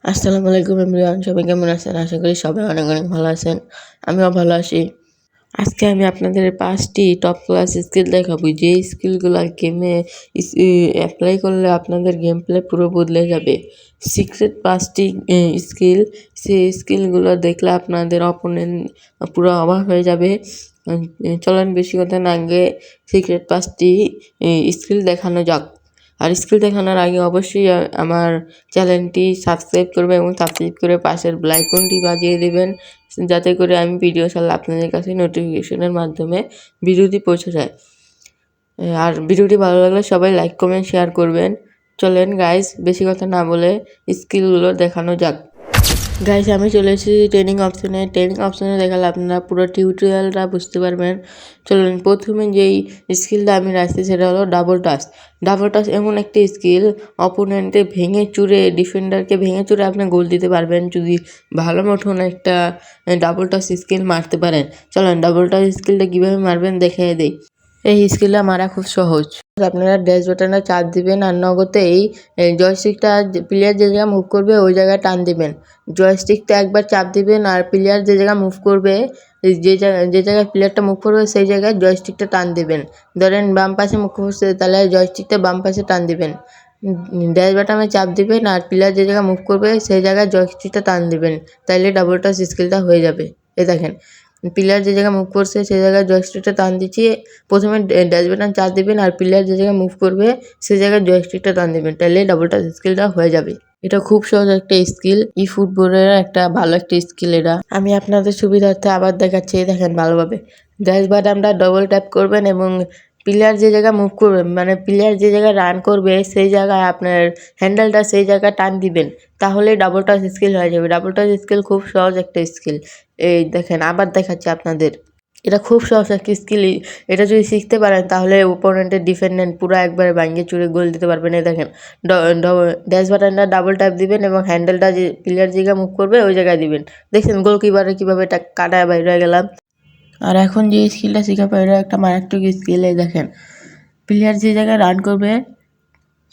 আসসালামু আলাইকুম এভরিওয়ান, সবাই কেমন আছেন? আশা করি সবাই অনেক অনেক ভালো আছেন। আমিও ভালো আছি। আজকে আমি আপনাদের ৫টি টপ ক্লাস স্কিল দেখাবো, যে স্কিলগুলো গেমে অ্যাপ্লাই করলে আপনাদের গেম প্লে পুরো বদলে যাবে। সিক্রেট ৫টি স্কিল, সেই স্কিলগুলো দেখলে আপনাদের অপোনেন্ট পুরো অবাক হয়ে যাবে। চলেন বেশি কথা না আগে সিক্রেট ৫টি স্কিল দেখানো যাক। আর স্কিল দেখানোর আগে অবশ্যই আমার চ্যানেলটি সাবস্ক্রাইব করবেন এবং সাবস্ক্রাইব করে পাশের বেল আইকনটি বাজিয়ে দেবেন, যাতে করে আমি ভিডিও ছাড়লে আপনাদের কাছে নোটিফিকেশনের মাধ্যমে ভিডিওটি পৌঁছে যায়। আর ভিডিওটি ভালো লাগলে সবাই লাইক কমেন্ট শেয়ার করবেন। চলেন গাইস বেশি কথা না বলে স্কিলগুলো দেখানো যাক। গাইস আমি চলে এসেছি ট্রেনিং অপশনে দেখালে আপনারা পুরো টিউটোরিয়ালটা বুঝতে পারবেন। চলুন, প্রথমে যেই স্কিলটা আমি রাখছি সেটা হলো ডাবল টাচ এমন একটি স্কিল, অপোনেন্টে ভেঙে চুরে, ডিফেন্ডারকে ভেঙে চুরে আপনি গোল দিতে পারবেন যদি ভালো মতন একটা ডাবল টাচ স্কিল মারতে পারেন। চলেন ডাবল টাচ স্কিলটা কীভাবে মারবেন দেখিয়ে দিই। এই স্কিলটা মারা খুব সহজ। আপনারা ড্যাশ বাটনে চাপ দিবেন আর নগদেই জয়স্টিকটা প্লেয়ার যে জায়গায় মুভ করবে ওই জায়গায় টান দিবেন। জয়স্টিকটা একবার চাপ দিবেন আর প্লেয়ার যে জায়গায় মুভ করবে, যে জায়গায় প্লেয়ারটা মুভ করবে সেই জায়গায় জয়স্টিকটা টান দিবেন। ধরেন বাম পাশে মুভ করছে, তাহলে জয়স্টিকটা বাম পাশে টান দিবেন। ড্যাশ বাটনে চাপ দিবেন আর প্লেয়ার যে জায়গায় মুভ করবে সেই জায়গায় জয়স্টিকটা টান দিবেন, তাইলে ডাবল টাচ স্কিলটা হয়ে যাবে। এই দেখেন, প্লেয়ার যে জায়গায় মুভ করছে সেই জায়গায় জয়স্টিকটা টান দিচ্ছি। প্রথমে ড্যাশ বাটন চাপ দিবেন আর প্লেয়ার যে জায়গায় মুভ করবে সেই জায়গায় জয়স্টিকটা টান দিবেন, তাহলে ডাবল টাচ স্কিলটা হয়ে যাবে। এটা খুব সহজ একটা স্কিল, ফুটবলের একটা ভালো একটা স্কিল। এটা আমি আপনাদের সুবিধার্থে আবার দেখাচ্ছি, দেখেন ভালোভাবে। ড্যাশ বাটনটা ডবল ট্যাপ করবেন এবং প্লেয়ার যে জায়গায় মুভ করবে, মানে প্লেয়ার যে জায়গায় রান করবে সেই জায়গায় আপনার হ্যান্ডেলটা সেই জায়গায় টান দিবেন, তাহলে ডাবল টাচ স্কিল হয়ে যাবে। ডাবল টাচ স্কিল খুব সহজ একটা স্কিল। এই দেখেন আবার দেখাচ্ছি আপনাদের, এটা খুব সহজ একটা স্কিল। এটা যদি শিখতে পারেন তাহলে ওপোনেন্টের ডিফেন্ডেন্ট পুরো একবারে ভাঙিয়ে চুরে গোল দিতে পারবেন। এই দেখেন, ড্যাশ বাটনটা ডাবল ট্যাপ দিবেন এবং হ্যান্ডেলটা যে প্লেয়ার জায়গায় মুভ করবে ওই জায়গায় দিবেন। দেখছেন গোলকিপারে কীভাবে এটা কাটায় বাইরে গেলাম। আর এখন যে স্কিলটা শেখাবো এটা একটা মারাত্মক স্কিল। এই দেখেন, প্লেয়ার যে জায়গায় রান করবে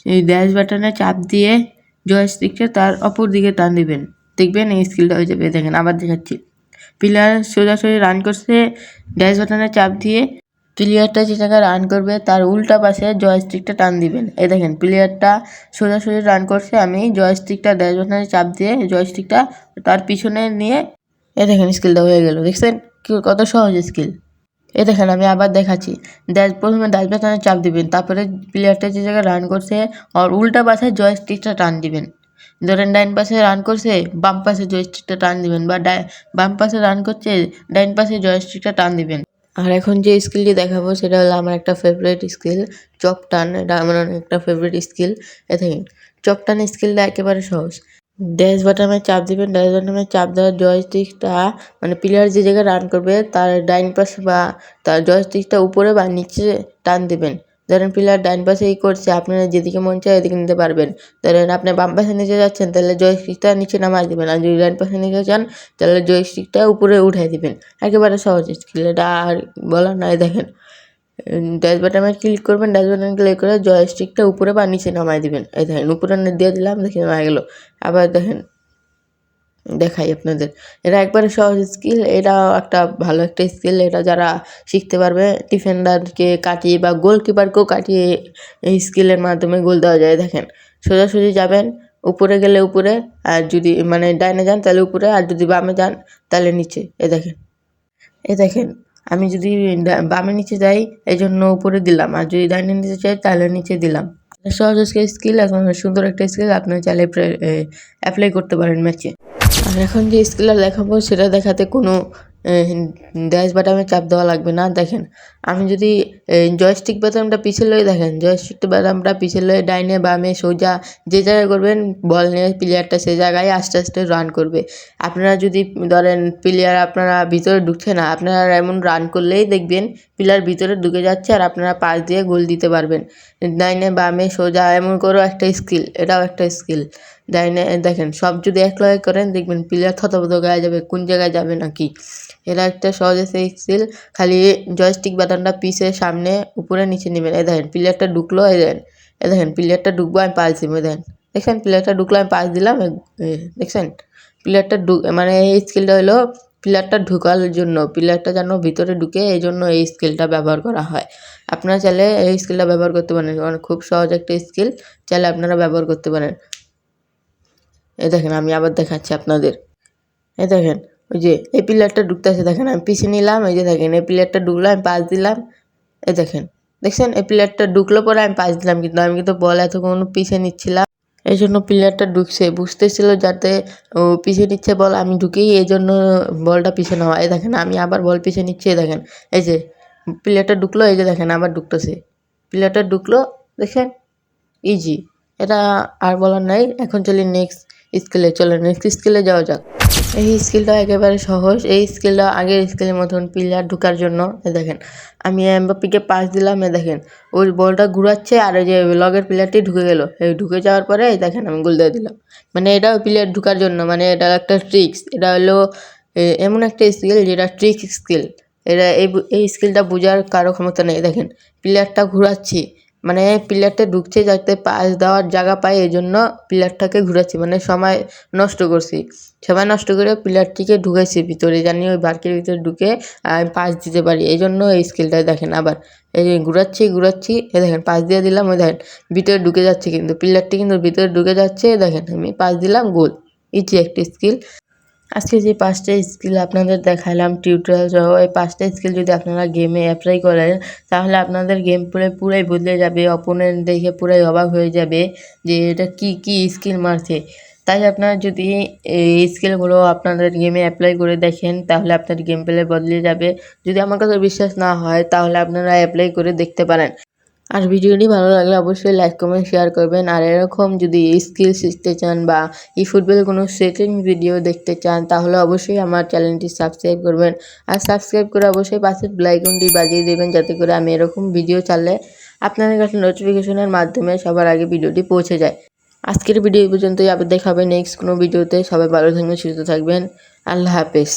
সেই ড্যাশ বাটনে চাপ দিয়ে জয়স্টিকটা তার অপর দিকে টান দিবেন, দেখবেন এই স্কিলটা হয়ে যাবে। দেখেন আবার দেখাচ্ছি, প্লেয়ার সোজাসুজি রান করছে, ড্যাশ বাটনে চাপ দিয়ে প্লেয়ারটা যে জায়গায় রান করবে তার উল্টা পাশে জয়স্টিকটা টান দিবেন। এই দেখেন প্লেয়ারটা সোজাসুজি রান করছে, আমি জয়স্টিকটা ড্যাশ বাটনে চাপ দিয়ে জয়স্টিকটা তার পিছনে নিয়ে, এই দেখেন স্কিলটা হয়ে গেল। দেখছেন কত সহজ স্কিল। এই দেখেন আমি আবার দেখাচ্ছি, প্রথমে ড্যাশ বাটনে চাপ দিবেন, তারপরে প্লেয়ারটা যে জায়গায় রান করছে আর উল্টা পাশে জয়স্টিকটা টান দিবেন। ধরেন ডাইন পাশে রান করছে, বাম পাশে জয়স্টিকটা টান দিবেন, বা বাম পাশে রান করছে, ডাইন পাশে জয়স্টিকটা টান দিবেন। আর এখন যে স্কিলটি দেখাবো সেটা হলো আমার একটা ফেভারিট স্কিল, চক টান। এটা আমার অনেক একটা ফেভারিট স্কিল। এ দেখেন, চক টান স্কিলটা একেবারে সহজ। ড্যাশ বাটনে চাপ দিবেন, ড্যাশ বাটনে চাপ দেওয়ার জয়স্টিকটা, মানে প্লেয়ার যে জায়গায় রান করবে তার ডাইন পাশে বা তার জয়স্টিকটা উপরে বা নিচে টান দিবেন। ধরেন প্লেয়ার ডাইন পাশে করছে, আপনারা যেদিকে মন চায় এদিকে নিতে পারবেন। ধরেন আপনি বাম পাশে নিচে যাচ্ছেন, তাহলে জয়স্টিকটা নিচে নামায় দিবেন, আর যদি ডাইন পাশে নিচে যান তাহলে জয়স্টিকটা উপরে উঠাই দিবেন। একেবারে সহজ স্কিল, এটা আর বলার নাই। দেখেন, ড্যাশ বাটনে ক্লিক করবেন, ড্যাশ বাটনে ক্লিক করে জয়স্টিকটা উপরে বা নিচে নামায় দিবেন। এই দেখেন উপরে দিয়ে দিলাম, দেখেন হয়ে গেল। আবার দেখেন দেখাই আপনাদের, এটা একবারে সহজ স্কিল। এটাও একটা ভালো একটা স্কিল। এটা যারা শিখতে পারবে ডিফেন্ডারকে কাটিয়ে বা গোলকিপারকেও কাটিয়ে এই স্কিলের মাধ্যমে গোল দেওয়া যায়। দেখেন সোজাসুজি যাবেন, উপরে গেলে উপরে, আর যদি মানে ডাইনে যান তাহলে উপরে, আর যদি বামে যান তাহলে নিচে। দেখেন আমি যদি বামে নিচে যাই এই জন্য উপরে দিলাম, আর যদি ডাইনে নিচে যাই তাহলে নিচে দিলাম। সহজ স্কিল, এখন সুন্দর একটা স্কিল, আপনি চাইলে অ্যাপ্লাই করতে পারেন ম্যাচে। আর এখন যে স্কিলটা দেখাবো সেটা দেখাতে কোনো ড্যাশ বাটনে চাপ দেওয়া লাগবে না। দেখেন আমি যদি জয়স্টিক বাটনটা পিছিয়ে লয়ে, দেখেন জয়স্টিক বাটনটা পিছিয়ে লয়ে ডাইনে বামে সোজা যে জায়গায় করবেন, বল নিয়ে প্লেয়ারটা সে জায়গায় আস্তে আস্তে রান করবে। আপনারা যদি ধরেন প্লেয়ার আপনারা ভিতরে ঢুকছে না, আপনারা এমন রান করলেই দেখবেন প্লেয়ার ভিতরে ঢুকে যাচ্ছে আর আপনারা পাস দিয়ে গোল দিতে পারবেন। ডাইনে বামে সোজা এমন করো একটা স্কিল, এটাও একটা স্কিল। ডাইনে দেখেন সব যদি এক লগে করেন দেখবেন প্লেয়ার থতমত গায়ে যাবে, কোন জায়গায় যাবে নাকি। এরা একটা সহজ স্কিল, খালি জয়স্টিক বাটনটা পিছে সামনে উপরে নিচে নেবেন। দেখেন প্লেয়ারটা ঢুকলো, দেখেন প্লেয়ারটা ঢুকবো, আমি পাস দিব। দেখেন দেখছেন প্লেয়ারটা ঢুকলো, আমি পাস দিলাম, দেখছেন প্লেয়ারটা মানে এই স্কিলটা হলো প্লেয়ারটা ঢুকার জন্য, প্লেয়ারটা যেন ভিতরে ঢুকে, এই জন্য এই স্কিলটা ব্যবহার করা হয়। আপনারা চাইলে এই স্কিলটা ব্যবহার করতে পারেন, কারণ খুব সহজ একটা স্কিল, চাইলে আপনারা ব্যবহার করতে পারেন। এই দেখেন আমি আবার দেখাচ্ছি আপনাদের, এই দেখেন ওই যে এই প্লেয়ারটা ঢুকতেছে, দেখেন আমি পিছিয়ে নিলাম, এই যে দেখেন এই প্লেয়ারটা ঢুকলো, আমি পাস দিলাম, এই দেখেন দেখছেন এই প্লেয়ারটা ঢুকলো পরে আমি পাস দিলাম, কিন্তু আমি কিন্তু বল এতক্ষণ পিছিয়ে নিচ্ছিলাম, এই জন্য প্লেয়ারটা ঢুকছে, বুঝতেছিল যাতে ও পিছিয়ে নিচ্ছে বল, আমি ঢুকেই এই জন্য বলটা পিছিয়ে নেওয়া। এই দেখেন আমি আবার বল পিছিয়ে নিচ্ছি, এই দেখেন এই যে প্লেয়ারটা ঢুকলো, এই যে দেখেন আবার ঢুকতেছে, প্লেয়ারটা ঢুকলো, দেখেন ইজি। এটা আর বলার নাই। এখন চলি নেক্সট স্কিলে, চলে নেক্সট স্কিলে যাওয়া যাক। এই স্কিলটা একেবারে সহজ, এই স্কিলটা আগের স্কিলের মতন প্লেয়ার ঢুকার জন্য। দেখেন আমি এমবাপ্পেকে পাস দিলাম, দেখেন ওই বলটা ঘুরাচ্ছে আর ওই যে লগের প্লেয়ারটি ঢুকে গেল, এই ঢুকে যাওয়ার পরে দেখেন আমি গোল দিয়ে দিলাম। মানে এটা প্লেয়ার ঢুকার জন্য, মানে এটা একটা ট্রিক্স, এটা হলো এমন একটা স্কিল যেটা ট্রিক স্কিল। এটা এই স্কিলটা বোঝার কারো ক্ষমতা নেই। দেখেন প্লেয়ারটা ঘুরাচ্ছি, মানে প্লেয়ারটা ঢুকছে যাতে পাস দেওয়ার জায়গা পায়, এই জন্য প্লেয়ারটাকে ঘুরাচ্ছি, মানে সময় নষ্ট করছি, সময় নষ্ট করে প্লেয়ারটিকে ঢুকাইছি ভিতরে, জানি ওই বার্কের ভিতরে ঢুকে আমি পাস দিতে পারি, এই জন্য এই স্কিলটা। দেখেন আবার এই যে ঘুরাচ্ছি, এই দেখেন পাস দিয়ে দিলাম, ওই দেখেন ভিতরে ঢুকে যাচ্ছে, কিন্তু প্লেয়ারটি কিন্তু ভিতরে ঢুকে যাচ্ছে, দেখেন আমি পাস দিলাম, গোল। ইজি একটি স্কিল। আজকে যে 5টা স্কিল আপনাদের দেখালাম টিউটোরিয়াল সহ, এই 5টা স্কিল যদি আপনারা গেমে অ্যাপ্লাই করেন তাহলে আপনাদের গেম প্লে পুরাই বদলে যাবে, অপোনেন্ট দেখে পুরাই অবাক হয়ে যাবে যে এটা কি স্কিল মারছে। তাই আপনারা যদি এই স্কিলগুলো আপনাদের গেমে অ্যাপ্লাই করে দেখেন তাহলে আপনার গেম প্লে বদলে যাবে। যদি আমার কথা বিশ্বাস না হয় তাহলে আপনারা অ্যাপ্লাই করে দেখতে পারেন। আর ভিডিওটি ভালো লাগলে অবশ্যই লাইক কমেন্ট শেয়ার করবেন। আর এরকম যদি স্কিল শিখতে চান বা ফুটবলের কোনো সেটিং ভিডিও দেখতে চান তাহলে অবশ্যই আমার চ্যানেলটি সাবস্ক্রাইব করবেন। আর সাবস্ক্রাইব করে অবশ্যই পাশের বেল আইকনটি বাজিয়ে দেবেন, যাতে করে আমি এরকম ভিডিও চাইলে আপনাদের কাছে নোটিফিকেশনের মাধ্যমে সবার আগে ভিডিওটি পৌঁছে যায়। আজকের ভিডিও পর্যন্তই, আবার দেখা হবে নেক্সট কোনো ভিডিওতে। সবাই ভালো থাকবেন, সুস্থ থাকবেন। আল্লাহ হাফেজ।